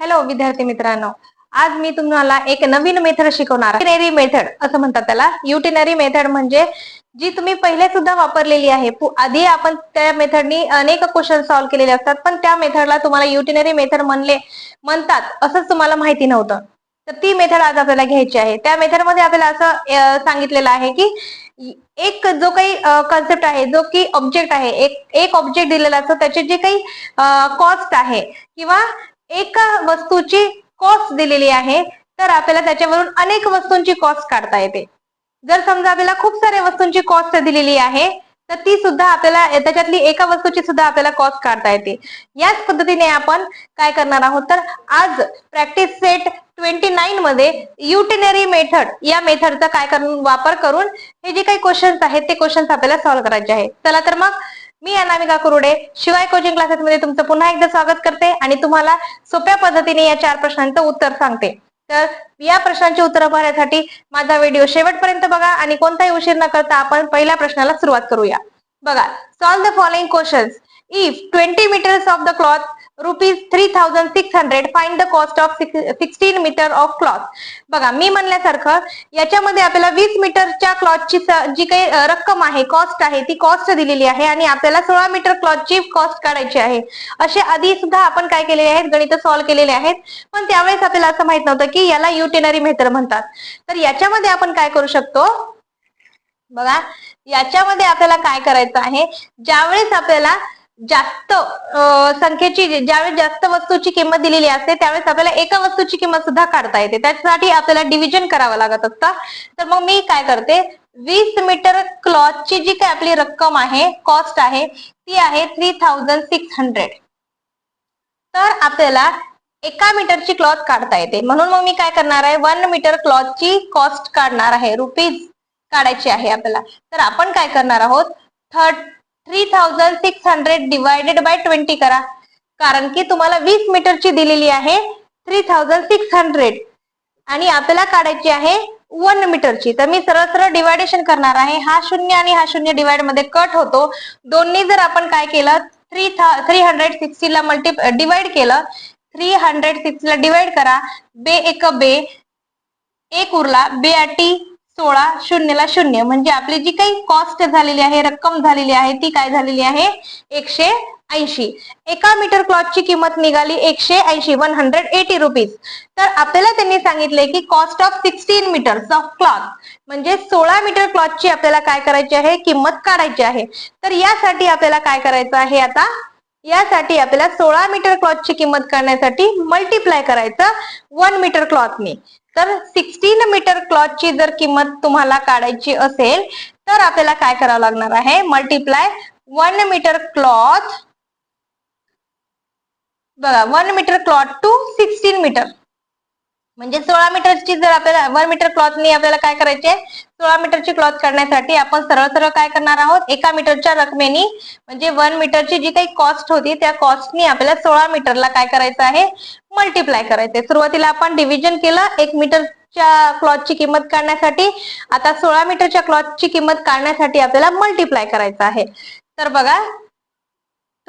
Hello विद्यार्थी मित्रांनो, आज मी तुम्हाला एक नवीन मेथड शिकवणार आहे. युटिनरी मेथड असं म्हणतात त्याला. युटिनरी मेथड म्हणजे जी तुम्ही पहिले सुद्धा वापरलेली आहे. आधी आपण त्या मेथडनी अनेक क्वेश्चन सॉल्व्ह केलेले असतात, पण त्या मेथडला तुम्हाला युटिनरी मेथड म्हणतात असंच तुम्हाला माहिती नव्हतं. तर ती मेथड आज आपल्याला घ्यायची आहे. त्या मेथडमध्ये आपल्याला असं सांगितलेलं आहे की एक जो काही कन्सेप्ट आहे, जो की ऑब्जेक्ट आहे, एक ऑब्जेक्ट दिलेला असतो, त्याची जी काही कॉस्ट आहे किंवा एका वस्तूची कॉस्ट दिलेली आहे, तर आपल्याला त्याच्यावरून अनेक वस्तूंची कॉस्ट काढता येते. जर समजा आपल्याला खूप साऱ्या वस्तूंची कॉस्ट दिलेली आहे, तर ती सुद्धा आपल्याला त्याच्यातली एका वस्तूची सुद्धा आपल्याला कॉस्ट काढता येते. याच पद्धतीने आपण काय करणार आहोत, तर आज प्रॅक्टिस सेट 29 मध्ये युटिनरी मेथड या मेथडचा वापर करून हे जे काही क्वेश्चन्स आहेत ते क्वेश्चन्स आपल्याला सॉल्व्ह करायचे आहेत. चला तर मग मी अनामिका कुरुडे शिवाय कोचिंग क्लासेस मध्ये तुमचं पुन्हा एकदा स्वागत करते आणि तुम्हाला सोप्या पद्धतीने या 4 प्रश्नांचं उत्तर सांगते. तर या प्रश्नांची उत्तरं पाहण्यासाठी माझा व्हिडिओ शेवटपर्यंत बघा आणि कोणताही उशीर न करता आपण पहिल्या प्रश्नाला सुरुवात करूया. बघा, solve the following questions. If 20 meters of the cloth rupees 3600, find the cost of 16 meter of cloth. बघा, मी म्हणल्यासारखं याच्यामध्ये आपल्याला 20 मीटरच्या क्लॉथची जी काही रक्कम आहे, कॉस्ट आहे, ती कॉस्ट दिलेली आहे आणि आपल्याला 16 मीटर क्लॉथची कॉस्ट काढायची आहे. असे आधी सुद्धा आपण काय केलेले आहेत, गणित सॉल्व्ह केलेले आहेत, पण त्यावेळेस आपल्याला असं माहित नव्हतं की याला युटिनरी मेथड म्हणतात. तर याच्यामध्ये आपण काय करू शकतो, बघा, याच्यामध्ये आपल्याला काय करायचं आहे, ज्यावेळेस आपल्याला जास्त संख्येची, ज्यावेळेस जास्त वस्तूची किंमत दिलेली असते, त्यावेळेस आपल्याला एका वस्तूची किंमत सुद्धा काढता येते. त्यासाठी आपल्याला डिव्हिजन करावं लागत असतं. तर मग मी काय करते, 20 मीटर क्लॉथची जी काही आपली रक्कम आहे, कॉस्ट आहे, ती आहे 3600. तर आपल्याला एका मीटरची क्लॉथ काढता येते, म्हणून मग मी काय करणार आहे, 1 मीटर क्लॉथची कॉस्ट काढणार आहे, रुपीज काढायची आहे आपल्याला. तर आपण काय करणार आहोत, 3600 डिवायडेड बाय 20 करा, कारण की तुम्हाला 20 मीटरची दिलेली आहे 3600 आणि आपल्याला काढायची आहे 1 मीटरची. तर मी सरळ सरळ डिवायडेशन करणार आहे. हा शून्य आणि हा शून्य डिवाइड मध्ये कट होतो. दोन्ही जर आपण काय केलं, 360 ला डिवाइड केलं, 360 ला डिवाइड करा, बे एक बे, एक उरला, बे आठी 16, शून्यला शून्य, म्हणजे आपली जी काही कॉस्ट झालेली आहे, रक्कम झालेली आहे, ती काय झालेली आहे, 180. एका मीटर क्लॉथची किंमत निघाली 180, 180 रुपीज. तर आपल्याला त्यांनी सांगितले की cost of 16 metres of cloth, म्हणजे 16 मीटर क्लॉथची आपल्याला काय करायची आहे, किंमत काढायची आहे. तर यासाठी आपल्याला काय करायचं आहे, आता यासाठी आपल्याला 16 मीटर क्लॉथची किंमत काढण्यासाठी मल्टिप्लाय करायचं 1 मीटर क्लॉथने. तर 16 मीटर क्लॉथची जर किंमत तुम्हाला काढायची असेल, तर आपल्याला काय करावं लागणार आहे, मल्टिप्लाय 1 मीटर क्लॉथ, बघा, 1 मीटर क्लॉथ टू 16 मीटर, म्हणजे 16 मीटरची जर आपल्याला 1 मीटर क्लॉथनी आपल्याला काय करायचे, 16 मीटरची क्लॉथ काढण्यासाठी आपण सरळ सरळ काय करणार आहोत, एका मीटरच्या रकमेनी, म्हणजे 1 मीटरची जी काही कॉस्ट होती त्या कॉस्टनी आपल्याला 16 मीटरला काय करायचं आहे, मल्टिप्लाय करायचे. सुरुवातीला आपण डिव्हिजन केलं 1 मीटरच्या क्लॉथची किंमत काढण्यासाठी, आता 16 मीटरच्या क्लॉथची किंमत काढण्यासाठी आपल्याला मल्टिप्लाय करायचं आहे. तर बघा,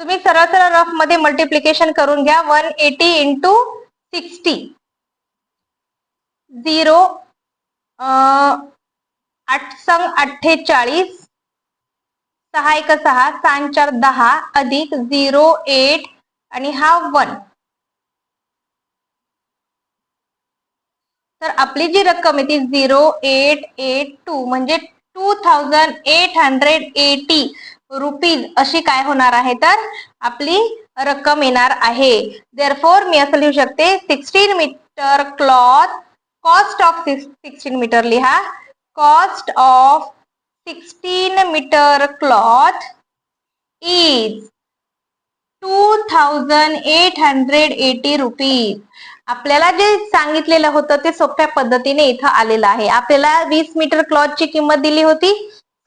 तुम्ही सरळ सरळ रफ मध्ये मल्टिप्लिकेशन करून घ्या. 180 इंटू 60, 0 8 संग 48, 6 1 6, 6 4 10, अधिक 0 8 आणि हा 1. तर आपली जी रक्कम आहे ती 0882, म्हणजे 2880 रुपीज अशी काय होणार आहे, तर आपली रक्कम येणार आहे. देअरफॉर मी असं लिहू शकते, 16 meter cloth, cost of 16 meter लिहा, cost of 16 meter cloth is 2880 rupees. आपल्याला जे सांगितलेलं होतं ते सोप्या पद्धतीने इथं आलेलं आहे. आपल्याला 20 मीटर क्लॉथची किंमत दिली होती,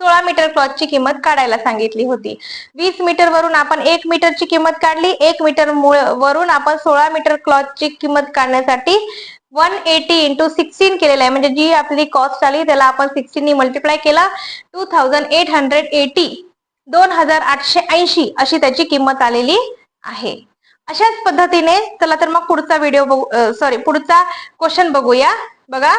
16 मीटर क्लॉथची किंमत काढायला सांगितली होती. 20 मीटर वरून आपण 1 मीटरची किंमत काढली, 1 मीटर वरून आपण 16 मीटर क्लॉथची किंमत काढण्यासाठी 180 इंटू 16 केलेलं आहे, म्हणजे जी आपली कॉस्ट आली त्याला आपण 16 नी मल्टिप्लाय केला, 2880, 2880 अशी त्याची किंमत आलेली आहे. अशाच पद्धतीने चला तर मग पुढचा व्हिडिओ पुढचा क्वेश्चन बघूया. बघा,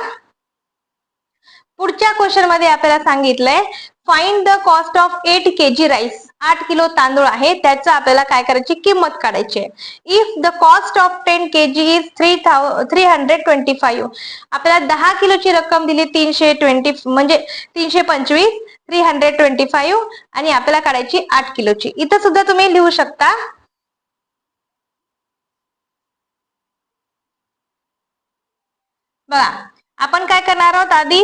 पुढच्या क्वेश्चन मध्ये आपल्याला सांगितलंय find the cost of 8 kg rice. 8 kilo तांदूळ आहे, त्याचं आपल्याला काय करायची, किंमत काढायची आहे. If the cost of 10 kg is 325. आपल्याला 10 किलोची रक्कम दिली 320 म्हणजे 325, 325 आणि आपल्याला काढायची 8 किलोची. इथं सुद्धा तुम्ही लिहू शकता. बघा, आपण काय करणार आहोत, आधी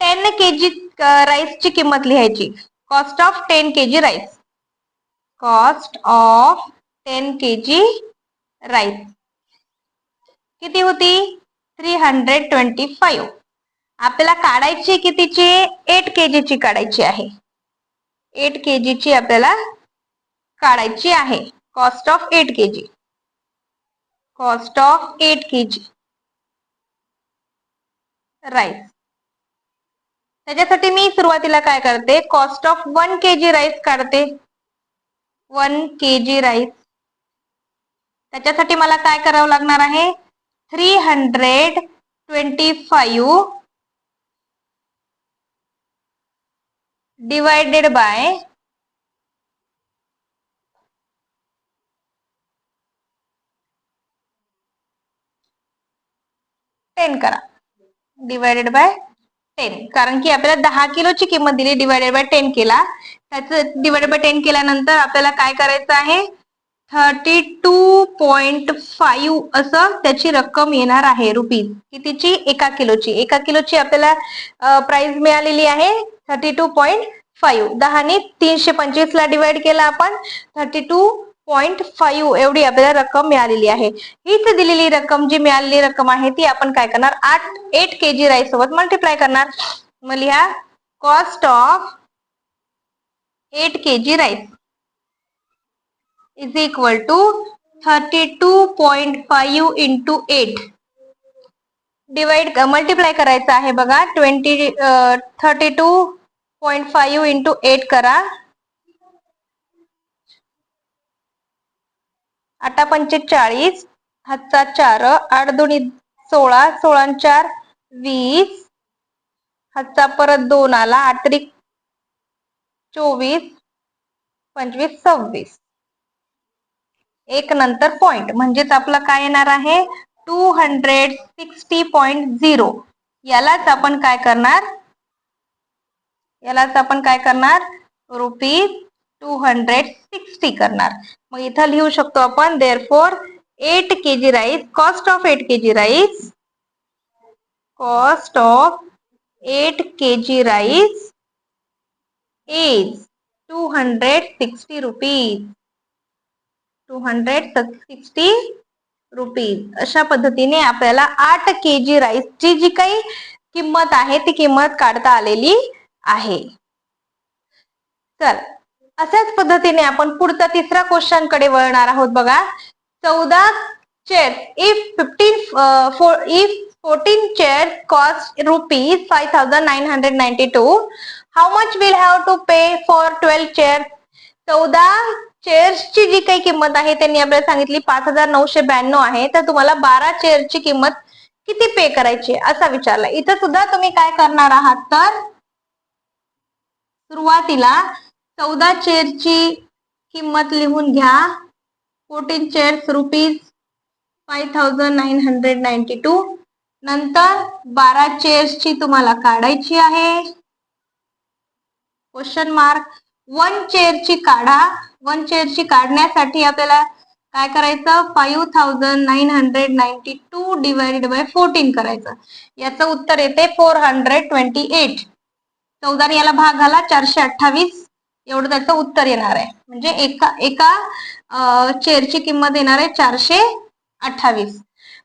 10 kg राईसची किंमत लिहायची. Cost of 10 kg rice. Cost of 10 kg rice किती होती, 325. आपल्याला काढायची कितीची, 8 kg ची काढायची आहे. 8 kg ची आपल्याला काढायची आहे. Cost of 8 kg. Cost of 8 kg rice. त्याच्यासाठी मी सुरुवातीला काय करते, कॉस्ट ऑफ 1 kg राईस काढते. 1 kg राईस. त्याच्यासाठी मला काय करावं लागणार आहे, 325 डिवायडेड बाय 10 करा. डिवायडेड बाय 10, कारण की आपल्याला 10 किलोची किंमत दिली, डिवायडेड बाय 10 केला. त्याचं डिवायडेड बाय 10 केल्यानंतर आपल्याला काय करायचं आहे, 32.5 असं त्याची रक्कम येणार आहे, रुपीज. कितीची, 1 किलोची. 1 किलोची आपल्याला प्राइस मिळालेली आहे 32.5. 10 ने 325 ला डिवाइड केला आपण, 32.5 एवढी आपल्याला रक्कम मिळालेली आहे. हीच दिलेली रक्कम, जी मिळालेली रक्कम आहे ती आपण काय करणार, 8 kg राईस सोबत मल्टिप्लाय करणार. मग लिहा, cost of 8 kg rice is equal to 32.5 into 8. Divide multiply करायचं आहे. बघा, 32.5 इंटू 8 करा. 8 पंचे 40, हातचा 4, 8 दुनी 16, 16 4 20, हातचा परत 2 आला, 8 त्रिक 24, 25 26. एक नंतर पॉइंट, म्हणजेच आपलं काय येणार आहे, 260.0. यालाच आपण काय करणार, रुपीज 260 करणार. मग इथं लिहू शकतो आपण, therefore 8 kg rice, cost of 8 kg rice, cost of 8 kg rice is 260 rupees. 260 rupees. अशा पद्धतीने आपल्याला 8 kg राईसची जी काही किंमत आहे ती किंमत काढता आलेली आहे. चल, अशाच पद्धतीने आपण पुढचा तिसरा क्वेश्चन कडे वळणार आहोत. बघा, 14 chairs if 14 chairs cost rupees 5992, how much will have to pay for 12 chairs. 14 चेअर्सची जी काही किंमत आहे त्यांनी आपल्याला सांगितली 5992 आहे. तर तुम्हाला 12 चेअरची किंमत किती पे करायची असा विचारला. इथं सुद्धा तुम्ही काय करणार आहात, तर सुरुवातीला 14 चेअरची किंमत लिहून घ्या. 14 चेअर्स रुपीज 5992. नंतर 12 चेअर्सची तुम्हाला काढायची आहे. Question mark. 1 चेअरची काढा. 1 चेअरची काढण्यासाठी आपल्याला काय करायचं, 5992 डिवाइडेड बाय 14 करायचं. याचं उत्तर येते 428. 14 ने याला भाग घाला, 428 एवढं त्याचं उत्तर येणार आहे. म्हणजे एका चेअरची किंमत येणार आहे 428.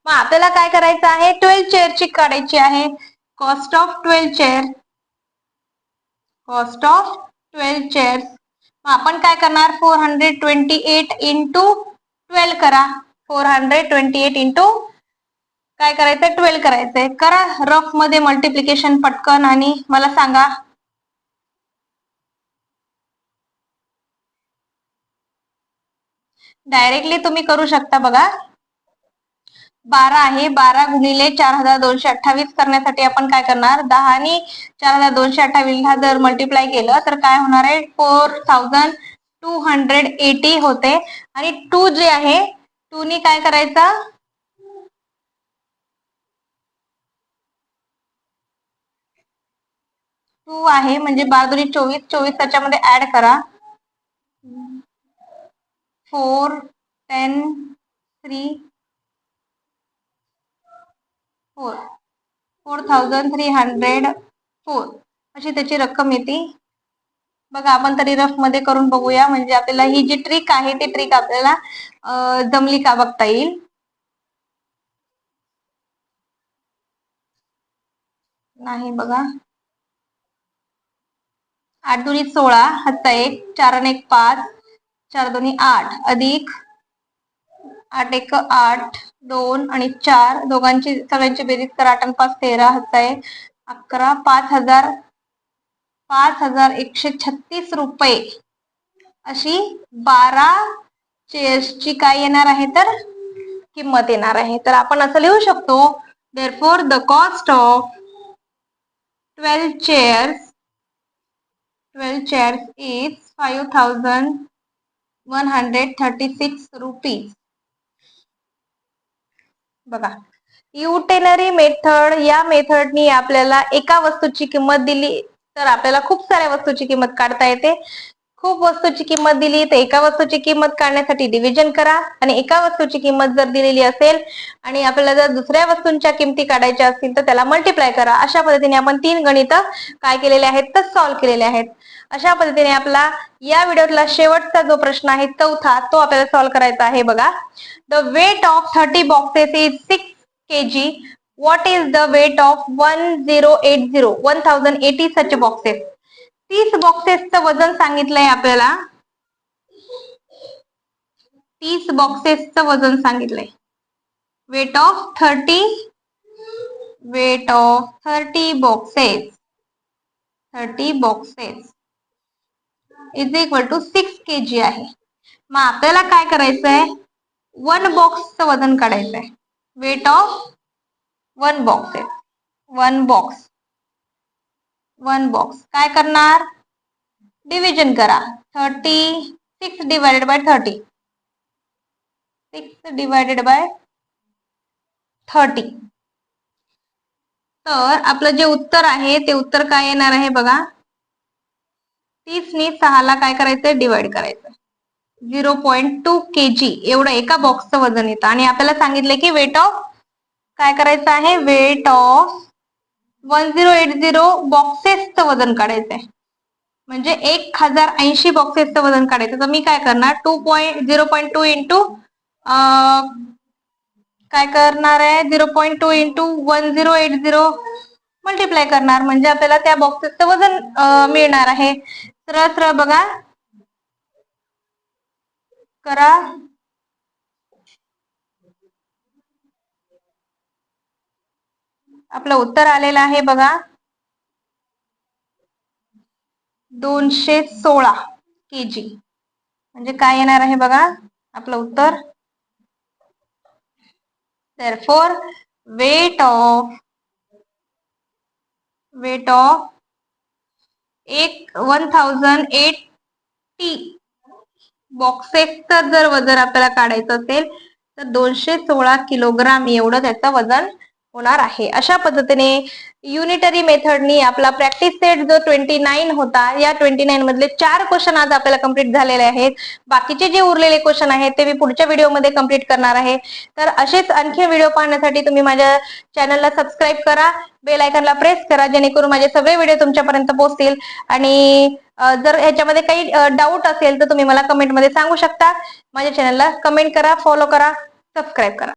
मग आपल्याला काय करायचं आहे, 12 चेअरची काढायची आहे. Cost of 12 chair, cost of 12 chairs. मग आपण काय करणार, 428 इंटू 12 करा. 428 इंटू काय करायचंय, 12 करायचंय. करा रफ मध्ये मल्टिप्लिकेशन पटकन आणि मला सांगा. डायरेक्टली तुम्ही करू शकता बघा. 12 आहे, 12 गुणिले 4228 करण्यासाठी आपण काय करणार, 10 आणि 4228 हा जर मल्टिप्लाय केलं तर काय होणार आहे, 4280 होते. आणि 2 जे आहे 2 नी काय करायचं, 2 आहे म्हणजे 12 दुनी 24, 24 त्याच्यामध्ये ऍड करा, 4 10 3 4 4304 अशी त्याची रक्कम येते बघा. आपण तरी रफ मध्ये करून बघूया म्हणजे आपल्याला ही जी ट्रिक आहे ती ट्रिक आपल्याला जमली का बघता येईल. नाही बघा, 8 दुनी 16 हातचा 1, 4 आणि 1 5, 4 दोन्ही 8 अधिक 8 1 8, 2 आणि 4 दोघांची सगळ्यांची बेरीज करा, 8 आणि 5 13 हातचा 1 11, 5136 रुपये अशी 12 चेअर्सची काय येणार आहे तर किंमत येणार आहे. तर आपण असं लिहू शकतो, therefore the cost of 12 chairs is 5136 rupees. बघा, युटेनरी मेथड या मेथडनी आपल्याला एका वस्तूची किंमत दिली तर आपल्याला खूप साऱ्या वस्तूची किंमत काढता येते. खूप वस्तूची किंमत दिली तर एका वस्तूची किंमत काढण्यासाठी डिव्हिजन करा, आणि एका वस्तूची किंमत जर दिलेली असेल आणि आपल्याला जर दुसऱ्या वस्तूंच्या किमती काढायच्या असतील तर त्याला मल्टिप्लाय करा. अशा पद्धतीने आपण 3 गणित काय केलेले आहेत तर सॉल्व्ह केलेले आहेत. अशा पद्धतीने आपला या व्हिडिओतला शेवटचा जो प्रश्न आहे चौथा तो आपल्याला सॉल्व्ह करायचा आहे बघा. The weight of 30 boxes is 6 kg. What is the weight of 1080 such boxes? 30 बॉक्सेसचं वजन सांगितलंय आपल्याला, 30 बॉक्सेसचं वजन सांगितलंय. Weight of 30 boxes is equal to 6 kg आहे. मग आपल्याला काय करायचंय, 1 बॉक्सचं वजन काढायचंय. वेट ऑफ 1 बॉक्स काय करणार, डिव्हिजन करा. 36 डिवायडेड बाय 30, 6 डिवायडेड बाय 30. तर आपलं जे उत्तर आहे ते उत्तर काय येणार आहे बघा, 30 नी 6 ला काय करायचंय डिवाइड करायचं, 0.2 kg एवढं एका बॉक्सचं वजन येतं. आणि आपल्याला सांगितलंय की वेट ऑफ काय करायचं आहे, वेट ऑफ 1080 बॉक्सेसचं वजन काढायचंय, म्हणजे 1080 बॉक्सेसचं वजन काढायचं. तर मी काय करणार, 0.2 इंटू काय करणार आहे, 0.2 इंटू 1080 मल्टिप्लाय करणार, म्हणजे आपल्याला त्या बॉक्सेसचं वजन मिळणार आहे. सरळ सरळ बघा करा. आपलं उत्तर आलेलं आहे बघा 216 kg. म्हणजे काय येणार आहे बघा आपलं उत्तर. therefore weight of 1080 बॉक्सेसचं जर वजन आपल्याला काढायचं असेल तर 216 किलोग्राम एवढं त्याचं वजन होणार आहे. अशा पद्धतीने युनिटरी मेथडनी आपला प्रॅक्टिस सेट जो 29 होता, या 29 मधले 4 क्वेश्चन आज आपल्याला कंप्लीट झालेले आहेत. बाकीचे जे उरलेले क्वेश्चन आहेत ते मी पुढच्या व्हिडिओमध्ये कंप्लीट करणार आहे. तर असेच आणखी व्हिडिओ पाहण्यासाठी तुम्ही माझ्या चॅनलला सबस्क्राईब करा, बेल आयकॉनला प्रेस करा, जेणेकरून माझे सगळे व्हिडिओ तुमच्यापर्यंत पोहोचतील. आणि जर ह्याच्यामध्ये काही डाऊट असेल तर तुम्ही मला कमेंटमध्ये सांगू शकता. माझ्या चॅनलला कमेंट करा, फॉलो करा, सबस्क्राईब करा.